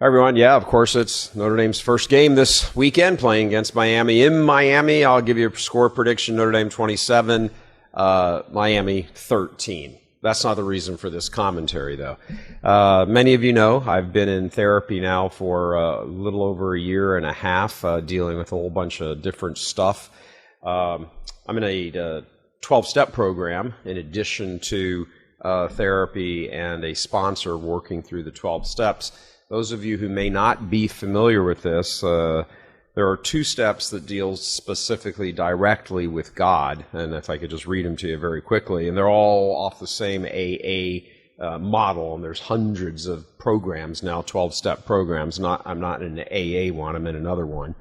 Hi, everyone. Yeah, of course, it's Notre Dame's first game this weekend, playing against Miami in Miami. I'll give you a score prediction: Notre Dame 27, Miami 13. That's not the reason for this commentary, though. Many of you know I've been in therapy now for a little over a year and a half, dealing with a whole bunch of different stuff. I'm in a 12-step program in addition to therapy and a sponsor working through the 12 steps. Those of you who may not be familiar with this, there are 2 steps that deal specifically directly with God, and if I could just read them to you very quickly, and they're all off the same AA model, and there's hundreds of programs now, 12-step programs. I'm not in an AA one, I'm in another one.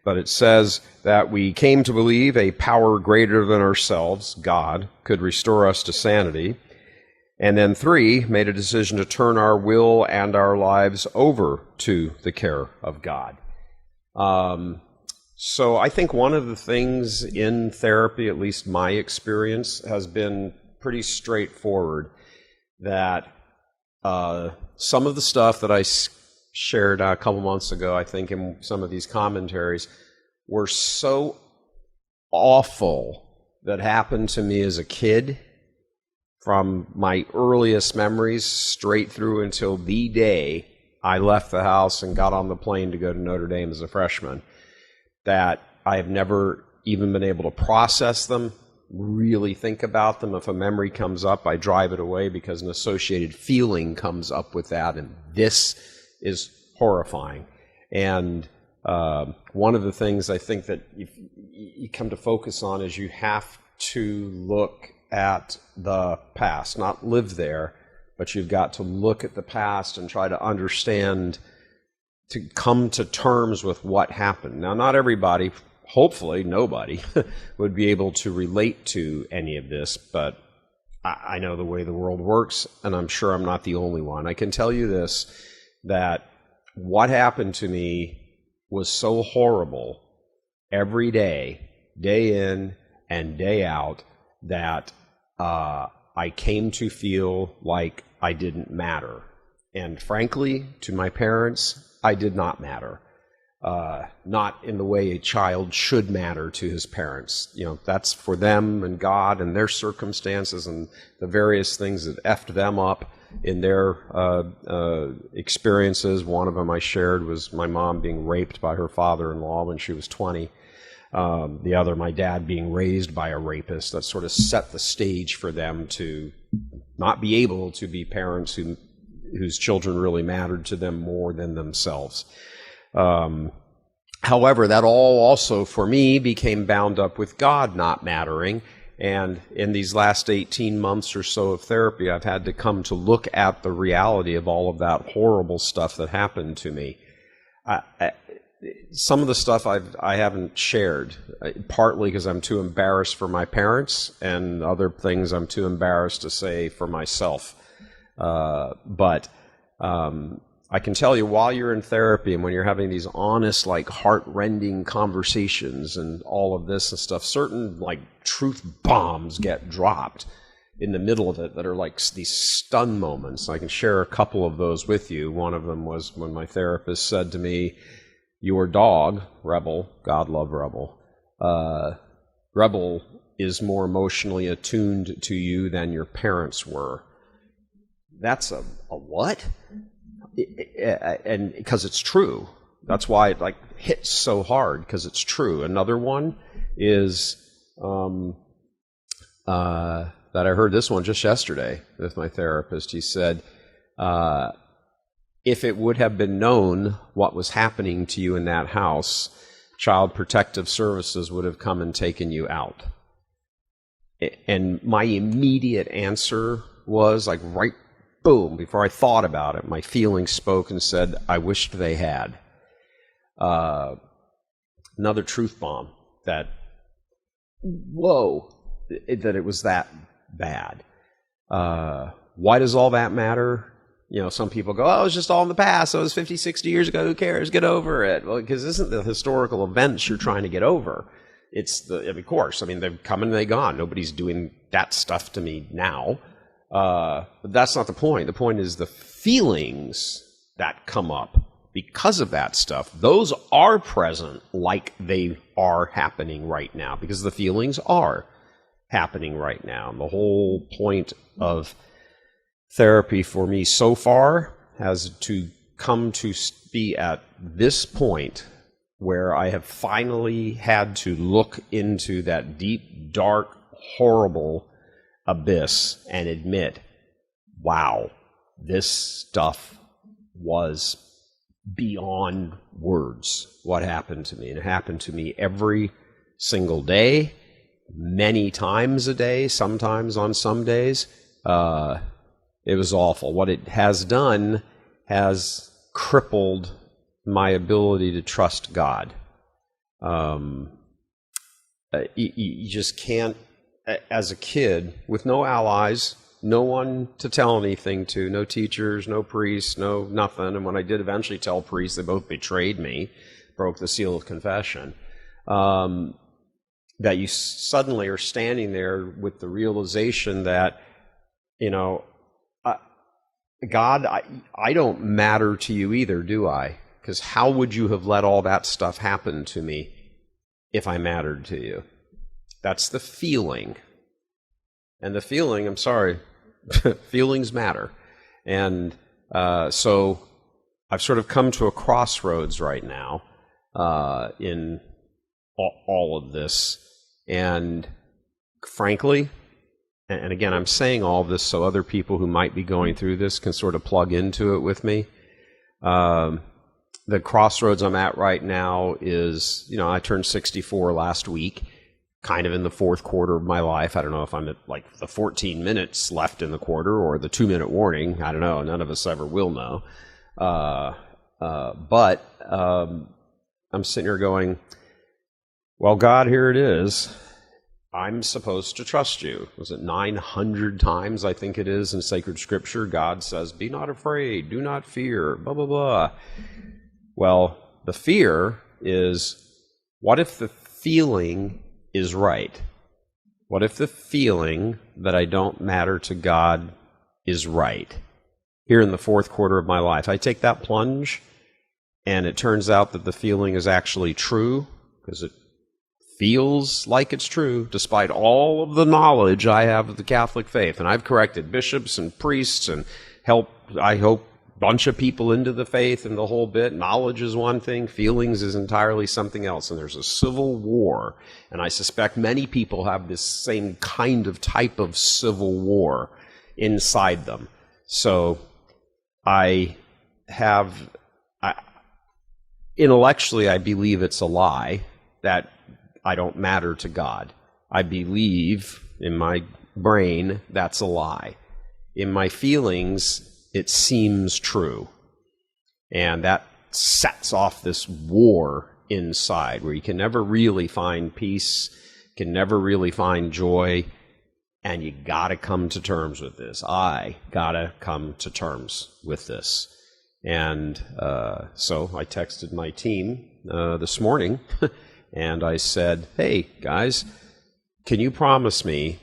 But it says that we came to believe a power greater than ourselves, God, could restore us to sanity. And then 3, made a decision to turn our will and our lives over to the care of God. So I think one of the things in therapy, at least my experience, has been pretty straightforward, that some of the stuff that I shared a couple months ago, I think in some of these commentaries, were so awful that happened to me as a kid, from my earliest memories straight through until the day I left the house and got on the plane to go to Notre Dame as a freshman, that I have never even been able to process them, really think about them. If a memory comes up, I drive it away because an associated feeling comes up with that, and this is horrifying. And one of the things I think that you come to focus on is you have to look at the past, not live there, but you've got to look at the past and try to understand, to come to terms with what happened. Now, not everybody, hopefully nobody, would be able to relate to any of this, but I know the way the world works, and I'm sure I'm not the only one. I can tell you this, that what happened to me was so horrible every day, day in and day out, that I came to feel like I didn't matter. And frankly, to my parents, I did not matter. Not in the way a child should matter to his parents. You know, that's for them and God and their circumstances and the various things that effed them up in their experiences. One of them I shared was my mom being raped by her father-in-law when she was 20. The other, my dad being raised by a rapist. That sort of set the stage for them to not be able to be parents whose children really mattered to them more than themselves. However, that all also, for me, became bound up with God not mattering. And in these last 18 months or so of therapy, I've had to come to look at the reality of all of that horrible stuff that happened to me. Some of the stuff I haven't shared, partly because I'm too embarrassed for my parents, and other things I'm too embarrassed to say for myself. But I can tell you, while you're in therapy and when you're having these honest, like heart-rending conversations and all of this and stuff, certain like truth bombs get dropped in the middle of it that are like these stun moments. I can share a couple of those with you. One of them was when my therapist said to me, "Your dog, Rebel," God love Rebel, Rebel is more emotionally attuned to you than your parents were. That's a what? And because it's true. That's why it like hits so hard, because it's true. Another one is that I heard this one just yesterday with my therapist. He said, if it would have been known what was happening to you in that house, Child Protective Services would have come and taken you out. And my immediate answer was like right, boom, before I thought about it, my feelings spoke and said, I wished they had. Another truth bomb that, whoa, that it was that bad. Why does all that matter? You know, some people go, oh, it was just all in the past. It was 50, 60 years ago. Who cares? Get over it. Well, because this isn't the historical events you're trying to get over. It's of course, I mean, they've come and they've gone. Nobody's doing that stuff to me now. But that's not the point. The point is the feelings that come up because of that stuff. Those are present like they are happening right now, because the feelings are happening right now. And the whole point of therapy for me so far has to come to be at this point where I have finally had to look into that deep, dark, horrible abyss and admit, wow, this stuff was beyond words what happened to me. And it happened to me every single day, many times a day, sometimes on some days. It was awful. What it has done has crippled my ability to trust God. You just can't, as a kid, with no allies, no one to tell anything to, no teachers, no priests, no nothing. And when I did eventually tell priests, they both betrayed me, broke the seal of confession. That you suddenly are standing there with the realization that, God, I don't matter to you either, do I? Because how would you have let all that stuff happen to me if I mattered to you? That's the feeling. And the feeling, I'm sorry, feelings matter. And so I've sort of come to a crossroads right now in all of this. And frankly, and again, I'm saying all of this so other people who might be going through this can sort of plug into it with me. The crossroads I'm at right now is, I turned 64 last week, kind of in the fourth quarter of my life. I don't know if I'm at like the 14 minutes left in the quarter or the 2-minute warning. I don't know. None of us ever will know. But I'm sitting here going, well, God, here it is. I'm supposed to trust you. Was it 900 times, I think it is, in sacred scripture, God says, be not afraid, do not fear, blah, blah, blah. Well, the fear is, what if the feeling is right? What if the feeling that I don't matter to God is right? Here in the fourth quarter of my life, I take that plunge, and it turns out that the feeling is actually true, because it feels like it's true, despite all of the knowledge I have of the Catholic faith. And I've corrected bishops and priests and helped, I hope, a bunch of people into the faith and the whole bit. Knowledge is one thing, feelings is entirely something else. And there's a civil war. And I suspect many people have this same kind of type of civil war inside them. So intellectually, I believe it's a lie that I don't matter to God. I believe in my brain that's a lie. In my feelings, it seems true. And that sets off this war inside where you can never really find peace, can never really find joy, and you gotta come to terms with this. I gotta come to terms with this. And so I texted my team this morning and I said, hey, guys, can you promise me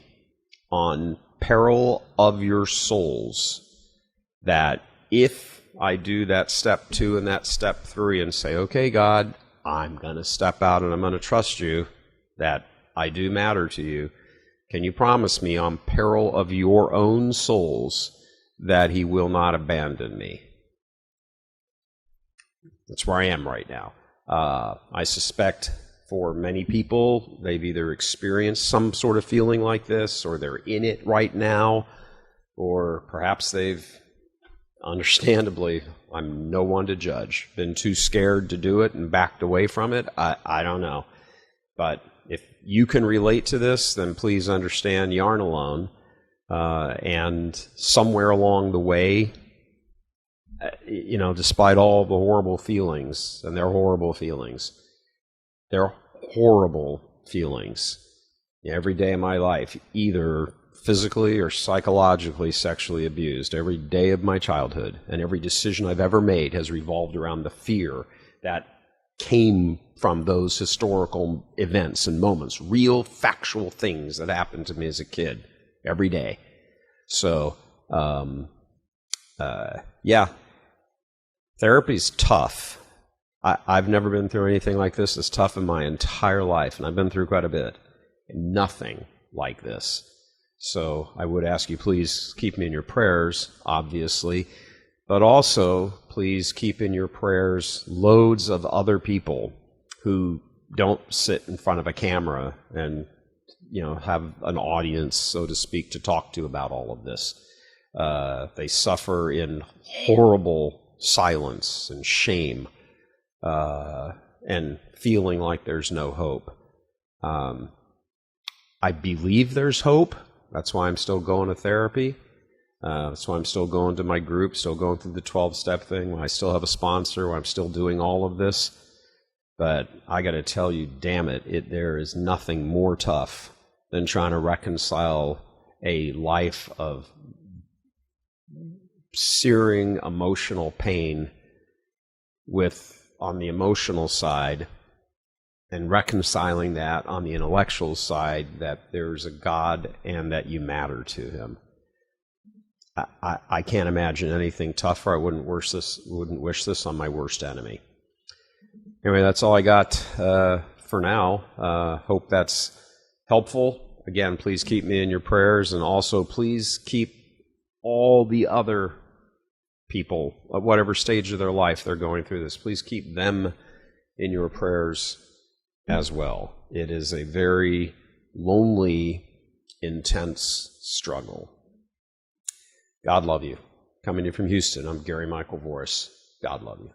on peril of your souls that if I do that step 2 and that step 3 and say, okay, God, I'm going to step out and I'm going to trust you, that I do matter to you, can you promise me on peril of your own souls that he will not abandon me? That's where I am right now. I suspect for many people, they've either experienced some sort of feeling like this, or they're in it right now, or perhaps they've, understandably, I'm no one to judge, been too scared to do it and backed away from it. I don't know. But if you can relate to this, then please understand you aren't alone. And somewhere along the way, despite all the horrible feelings, and they're horrible feelings, they're horrible feelings. Every day of my life, either physically or psychologically sexually abused, every day of my childhood, and every decision I've ever made has revolved around the fear that came from those historical events and moments, real factual things that happened to me as a kid every day. So, yeah. Therapy's tough. I've never been through anything like this. It's tough in my entire life, and I've been through quite a bit. Nothing like this. So I would ask you, please keep me in your prayers, obviously, but also please keep in your prayers loads of other people who don't sit in front of a camera and, have an audience, so to speak, to talk to about all of this. They suffer in horrible silence and shame, and feeling like there's no hope. I believe there's hope. That's why I'm still going to therapy. That's why I'm still going to my group, still going through the 12-step thing. Why I still have a sponsor, why I'm still doing all of this. But I got to tell you, damn it, there is nothing more tough than trying to reconcile a life of searing emotional pain with, on the emotional side, and reconciling that on the intellectual side, that there's a God and that you matter to him. I can't imagine anything tougher. I wouldn't wish this on my worst enemy. Anyway, that's all I got for now. Hope that's helpful. Again, please keep me in your prayers, and also please keep all the other people, at whatever stage of their life they're going through this, please keep them in your prayers as well. It is a very lonely, intense struggle. God love you. Coming to you from Houston, I'm Gary Michael Voris. God love you.